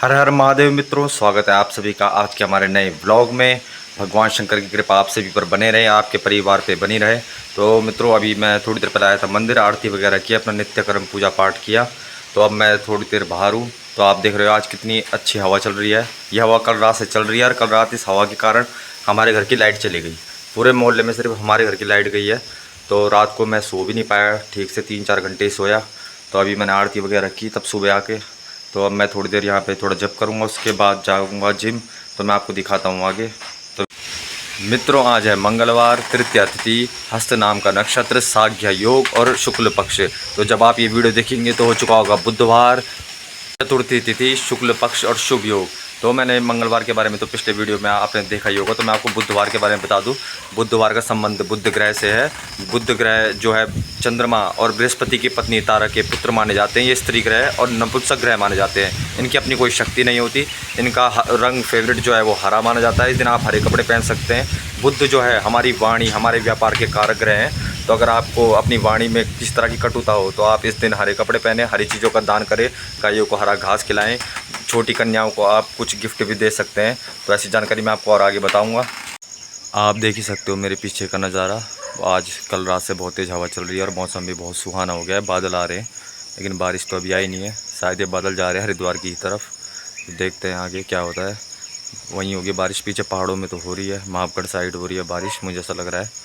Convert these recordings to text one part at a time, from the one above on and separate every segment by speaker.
Speaker 1: हर हर महादेव मित्रों, स्वागत है आप सभी का आज के हमारे नए ब्लॉग में। भगवान शंकर की कृपा आप सभी पर बने रहे, आपके परिवार पे बनी रहे। तो मित्रों, अभी मैं थोड़ी देर पहले आया था मंदिर, आरती वगैरह किया, अपना नित्य कर्म पूजा पाठ किया। तो अब मैं थोड़ी देर बाहर हूँ। तो आप देख रहे हो आज कितनी अच्छी हवा चल रही है। यह हवा कल रात से चल रही है और कल रात इस हवा के कारण हमारे घर की लाइट चली गई। पूरे मोहल्ले में सिर्फ हमारे घर की लाइट गई है। तो रात को मैं सो भी नहीं पाया ठीक से, 3-4 घंटे सोया। तो अभी मैंने आरती वगैरह की तब सुबह आके। तो अब मैं थोड़ी देर यहाँ पे थोड़ा जप करूँगा, उसके बाद जाऊँगा जिम। तो मैं आपको दिखाता हूँ आगे। तो मित्रों, आज है मंगलवार, तृतीया तिथि, हस्त नाम का नक्षत्र, साग्य योग और शुक्ल पक्ष। तो जब आप ये वीडियो देखेंगे तो हो चुका होगा बुधवार, चतुर्थी तिथि, शुक्ल पक्ष और शुभ योग। तो मैंने मंगलवार के बारे में तो पिछले वीडियो में आपने देखा ही होगा। तो मैं आपको बुधवार के बारे में बता दूं। बुधवार का संबंध बुध ग्रह से है। बुध ग्रह जो है चंद्रमा और बृहस्पति की पत्नी तारा के पुत्र माने जाते हैं। ये स्त्री ग्रह और नपुंसक ग्रह माने जाते हैं। इनकी अपनी कोई शक्ति नहीं होती। इनका रंग फेवरेट जो है वो हरा माना जाता है। इस दिन आप हरे कपड़े पहन सकते हैं। बुध जो है हमारी वाणी, हमारे व्यापार के कारक ग्रह हैं। तो अगर आपको अपनी वाणी में किस तरह की कटुता हो तो आप इस दिन हरे कपड़े पहने, हरी चीज़ों का दान करें, गायों को हरा घास खिलाएं, छोटी कन्याओं को आप कुछ गिफ्ट भी दे सकते हैं। तो ऐसी जानकारी मैं आपको और आगे बताऊंगा। आप देख ही सकते हो मेरे पीछे का नज़ारा। आज कल रात से बहुत तेज़ हवा चल रही है और मौसम भी बहुत सुहाना हो गया है। बादल आ रहे हैं लेकिन बारिश तो अभी आई नहीं है। शायद ये बादल जा रहे हैं हरिद्वार की तरफ। तो देखते हैं आगे क्या होता है। वहीं होगी बारिश, पीछे पहाड़ों में तो हो रही है, महाबगढ़ साइड हो रही है बारिश, मुझे ऐसा लग रहा है।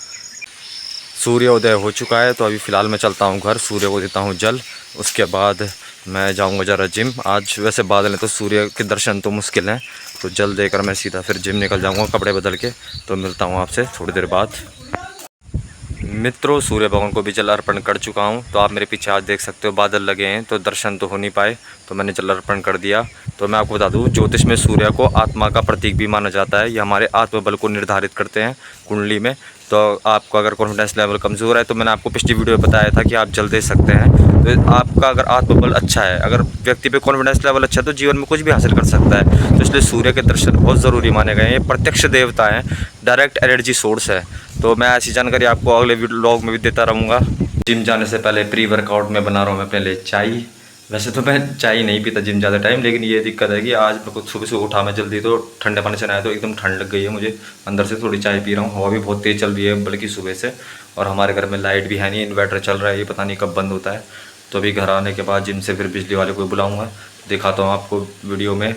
Speaker 1: सूर्योदय हो चुका है। तो अभी फ़िलहाल मैं चलता हूँ घर, सूर्य को देता हूँ जल, उसके बाद मैं जाऊँगा ज़रा जिम। आज वैसे बादल हैं तो सूर्य के दर्शन तो मुश्किल हैं। तो जल देकर मैं सीधा फिर जिम निकल जाऊँगा कपड़े बदल के। तो मिलता हूँ आपसे थोड़ी देर बाद। मित्रों, सूर्य भगवान को भी जल अर्पण कर चुका हूँ। तो आप मेरे पीछे आज देख सकते हो बादल लगे हैं तो दर्शन तो हो नहीं पाए। तो मैंने जल अर्पण कर दिया। तो मैं आपको बता दूँ, ज्योतिष में सूर्य को आत्मा का प्रतीक भी माना जाता है। ये हमारे आत्मबल को निर्धारित करते हैं कुंडली में। तो आपको अगर कॉन्फिडेंस लेवल कमज़ोर है तो मैंने आपको पिछली वीडियो में बताया था कि आप जल दे सकते हैं। तो आपका अगर आत्मबल अच्छा है, अगर व्यक्ति पे कॉन्फिडेंस लेवल अच्छा है तो जीवन में कुछ भी हासिल कर सकता है। तो इसलिए सूर्य के दर्शन बहुत ज़रूरी माने गए हैं। ये प्रत्यक्ष देवता हैं, डायरेक्ट एनर्जी सोर्स है। तो मैं ऐसी जानकारी आपको अगले व्लॉग में भी देता रहूँगा। जिम जाने से पहले प्री वर्कआउट में बना रहा हूँ मैं अपने लिए चाय। वैसे तो मैं चाय नहीं पीता जिम ज़्यादा टाइम, लेकिन ये दिक्कत है कि आज मैं कुछ सुबह से उठा मैं जल्दी, तो ठंडे पानी से नहाया तो एकदम ठंड लग गई है मुझे। अंदर से थोड़ी चाय पी रहा हूँ। हवा भी बहुत तेज़ चल रही है बल्कि सुबह से। और हमारे घर में लाइट भी है नहीं, इन्वर्टर चल रहा है, ये पता नहीं कब बंद होता है। तो अभी घर आने के बाद जिम से फिर बिजली वाले को बुलाऊँगा, दिखाता हूँ आपको वीडियो में।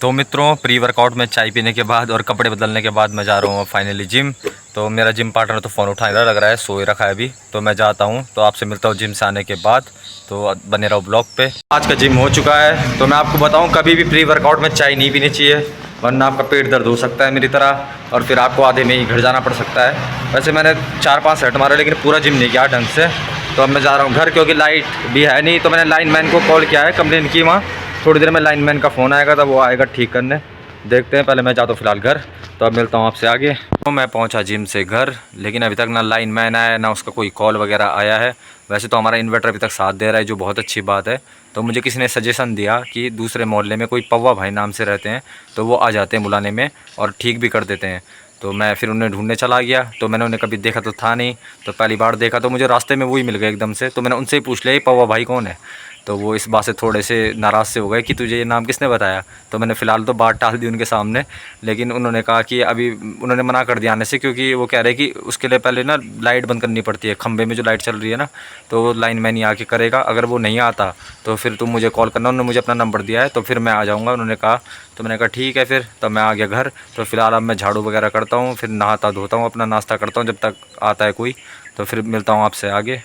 Speaker 1: तो मित्रों, प्री वर्कआउट में चाय पीने के बाद और कपड़े बदलने के बाद मैं जा रहा हूँ फाइनली जिम। तो मेरा जिम पार्टनर तो फ़ोन उठा नहीं रहा, लग रहा है सोए रखा है अभी। तो मैं जाता हूँ, तो आपसे मिलता हूँ जिम से आने के बाद। तो बने रहो ब्लॉग पे। आज का जिम हो चुका है। तो मैं आपको बताऊँ, कभी भी प्री वर्कआउट में चाय नहीं पीनी चाहिए, वरना आपका पेट दर्द हो सकता है मेरी तरह, और फिर आपको आधे में ही घर जाना पड़ सकता है। वैसे मैंने 4-5 सेट मारे लेकिन पूरा जिम नहीं किया ढंग से। तो अब मैं जा रहा हूँ घर, क्योंकि लाइट भी है नहीं। तो मैंने लाइनमैन को कॉल किया है, कंप्लेन की वहाँ। थोड़ी देर में लाइनमैन का फ़ोन आएगा, तब वो आएगा ठीक करने। देखते हैं, पहले मैं जाता हूँ फ़िलहाल घर। तो अब मिलता हूँ आपसे आगे। तो मैं पहुँचा जिम से घर, लेकिन अभी तक ना लाइनमैन आया ना उसका कोई कॉल वगैरह आया है। वैसे तो हमारा इन्वर्टर अभी तक साथ दे रहा है, जो बहुत अच्छी बात है। तो मुझे किसी ने सजेशन दिया कि दूसरे मोहल्ले में कोई पौवा भाई नाम से रहते हैं, तो वो आ जाते हैं बुलाने में और ठीक भी कर देते हैं। तो मैं फिर उन्हें ढूंढने चला गया। तो मैंने उन्हें कभी देखा तो था नहीं, तो पहली बार देखा तो मुझे रास्ते में वही मिल गए एकदम से। तो मैंने उनसे ही पूछ लिया ये पौवा भाई कौन है। तो वो इस बात से थोड़े से नाराज़ से हो गए कि तुझे ये नाम किसने बताया। तो मैंने फ़िलहाल तो बात टाल दी उनके सामने, लेकिन उन्होंने कहा कि अभी उन्होंने मना कर दिया आने से, क्योंकि वो कह रहे कि उसके लिए पहले ना लाइट बंद करनी पड़ती है, खंभे में जो लाइट चल रही है ना, तो वो लाइनमैन ही आके करेगा। अगर वो नहीं आता तो फिर तुम मुझे कॉल करना। उन्होंने मुझे अपना नंबर दिया है, तो फिर मैं आ जाऊँगा, उन्होंने कहा। तो मैंने कहा ठीक है फिर। तब मैं आ गया घर। तो फ़िलहाल अब मैं झाड़ू वगैरह करता हूँ, फिर नहाता धोता हूँ, अपना नाश्ता करता हूँ जब तक आता है कोई। तो फिर मिलता हूँ आपसे आगे।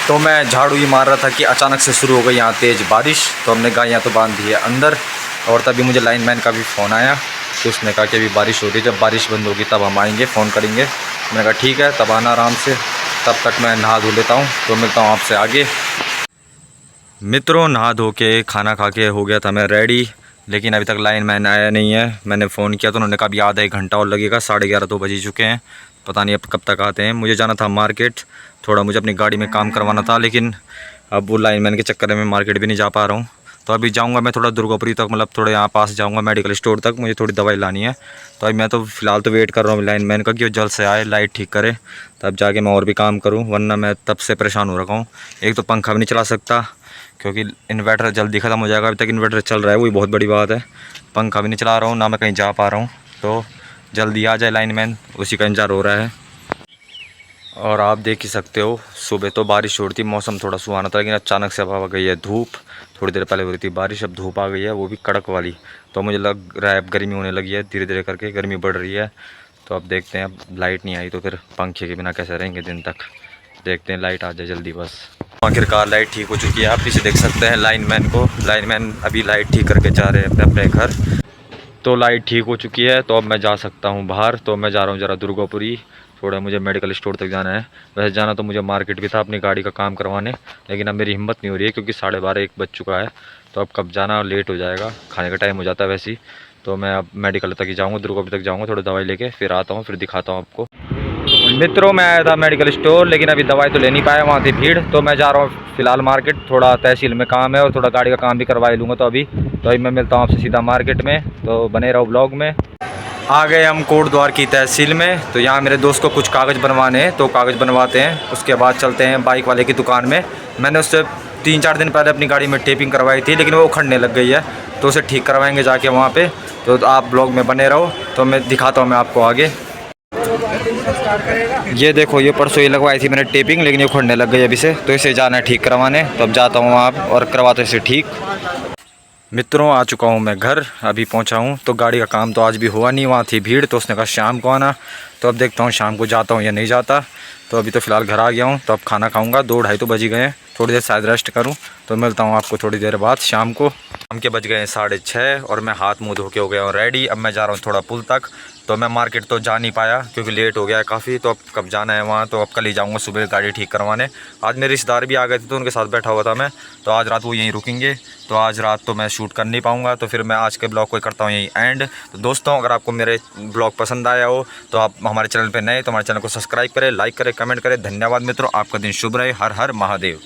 Speaker 1: तो मैं झाड़ू ही मार रहा था कि अचानक से शुरू हो गई यहाँ तेज़ बारिश। तो हमने गायें तो बांध दी है अंदर, और तभी मुझे लाइनमैन का भी फ़ोन आया। तो उसने कहा कि अभी बारिश हो रही है, जब बारिश बंद होगी तब हम आएंगे, फ़ोन करेंगे। मैंने कहा ठीक है, तब आना आराम से। तब तक मैं नहा धो लेता हूँ। तो मिलता हूँ आपसे आगे। मित्रों, नहा धो के खाना खा के हो गया था मैं रेडी, लेकिन अभी तक लाइनमैन आया नहीं है। मैंने फ़ोन किया तो उन्होंने कहा अभी आधा 1 घंटा और लगेगा, 11:30 तो बज ही चुके हैं। पता नहीं अब कब तक आते हैं। मुझे जाना था मार्केट, थोड़ा मुझे अपनी गाड़ी में काम करवाना था, लेकिन अब वो लाइनमैन के चक्कर में मार्केट भी नहीं जा पा रहा हूँ। तो अभी जाऊँगा मैं थोड़ा दुर्गापुरी तक, मतलब थोड़े यहाँ पास जाऊँगा मेडिकल स्टोर तक, मुझे थोड़ी दवाई लानी है। तो अभी मैं तो फ़िलहाल तो वेट कर रहा हूँ लाइनमैन का कि वो जल्द से आए, लाइट ठीक करे, तब जाके मैं और भी काम करूँ, वरना मैं तब से परेशान हो रखा हूँ। एक तो पंखा भी नहीं चला सकता क्योंकि इन्वर्टर जल्दी ख़त्म हो जाएगा। अभी तक इन्वर्टर चल रहा है, वही बहुत बड़ी बात है। पंखा भी नहीं चला रहा हूँ, ना मैं कहीं जा पा रहा हूँ। तो जल्दी आ जाए लाइनमैन, उसी का इंतज़ार हो रहा है। और आप देख ही सकते हो, सुबह तो बारिश हो रही थी, मौसम थोड़ा सुहाना था, लेकिन अचानक से अब आ गई है धूप। थोड़ी देर पहले हो रही थी बारिश, अब धूप आ गई है, वो भी कड़क वाली। तो मुझे लग रहा है अब गर्मी होने लगी है, धीरे धीरे करके गर्मी बढ़ रही है। तो अब देखते हैं, अब लाइट नहीं आई तो फिर पंखे के बिना कैसे रहेंगे दिन तक। देखते हैं, लाइट आ जाए जल्दी बस। आखिरकार लाइट ठीक हो चुकी है। आप पीछे देख सकते हैं लाइनमैन को, लाइनमैन अभी लाइट ठीक करके जा रहे हैं अपने अपने घर। तो लाइट ठीक हो चुकी है, तो अब मैं जा सकता हूँ बाहर। तो मैं जा रहा हूँ ज़रा दुर्गापुरी, थोड़ा मुझे मेडिकल स्टोर तक जाना है। वैसे जाना तो मुझे मार्केट भी था अपनी गाड़ी का काम करवाने, लेकिन अब मेरी हिम्मत नहीं हो रही है, क्योंकि 12:30 1 बज चुका है। तो अब कब जाना, लेट हो जाएगा, खाने का टाइम हो जाता है वैसे ही। तो मैं अब मेडिकल तक ही जाऊँगा, दुर्गापुरी तक जाऊँगा, थोड़ी दवाई लेके फिर आता हूँ, फिर दिखाता हूँ आपको। मित्रों, मैं आया था मेडिकल स्टोर, लेकिन अभी दवाई तो ले नहीं पाया, वहाँ थी भीड़। तो मैं जा रहा हूँ फ़िलहाल मार्केट, थोड़ा तहसील में काम है और थोड़ा गाड़ी का काम भी करवा लूँगा। तो अभी मैं मिलता हूँ आपसे सीधा मार्केट में, तो बने रहो ब्लॉग में। आ गए हम कोटद्वार की तहसील में। तो यहाँ मेरे दोस्त को कुछ कागज़ बनवाने हैं, तो कागज़ बनवाते हैं, उसके बाद चलते हैं बाइक वाले की दुकान में। मैंने उससे 3-4 दिन पहले अपनी गाड़ी में टेपिंग करवाई थी, लेकिन वो उखड़ने लग गई है, तो उसे ठीक करवाएंगे जाके वहाँ पे। तो आप ब्लॉग में बने रहो, तो मैं दिखाता हूँ मैं आपको आगे। ये देखो, ये परसों ही लगवाई थी मैंने टेपिंग, लेकिन ये उखड़ने लग गई अभी से। तो इसे जाना है ठीक करवाने, तो अब जाता हूँ वहाँ और करवाता हूँ इसे ठीक। मित्रों, आ चुका हूँ मैं घर, अभी पहुँचा हूँ। तो गाड़ी का काम तो आज भी हुआ नहीं, वहाँ थी भीड़, तो उसने कहा शाम को आना। तो अब देखता हूँ शाम को जाता हूँ या नहीं जाता। तो अभी तो फ़िलहाल घर आ गया हूँ, तो अब खाना खाऊँगा। 2-2:30 तो बज ही गए हैं, थोड़ी देर शायद रेस्ट करूँ। तो मिलता हूँ आपको थोड़ी देर बाद शाम को। शाम के बज गए हैं 6:30 और मैं हाथ मुँह धो के हो गया हूँ रेडी। अब मैं जा रहा हूँ थोड़ा पुल तक। तो मैं मार्केट तो जा नहीं पाया क्योंकि लेट हो गया है काफ़ी। तो अब कब जाना है वहाँ, तो अब कल ही जाऊँगा सुबह गाड़ी ठीक करवाने। आज मेरे रिश्तेदार भी आ गए थे, तो उनके साथ बैठा हुआ था मैं। तो आज रात वो यहीं रुकेंगे, तो आज रात तो मैं शूट कर नहीं पाऊँगा। तो फिर मैं आज के ब्लॉग को करता हूँ यहीं एंड। तो दोस्तों, अगर आपको मेरे ब्लॉग पसंद आया हो, तो आप हमारे चैनल पर नए तो हमारे चैनल को सब्सक्राइब करें, लाइक करें, कमेंट करें। धन्यवाद मित्रों, आपका दिन शुभ रहे। हर हर महादेव।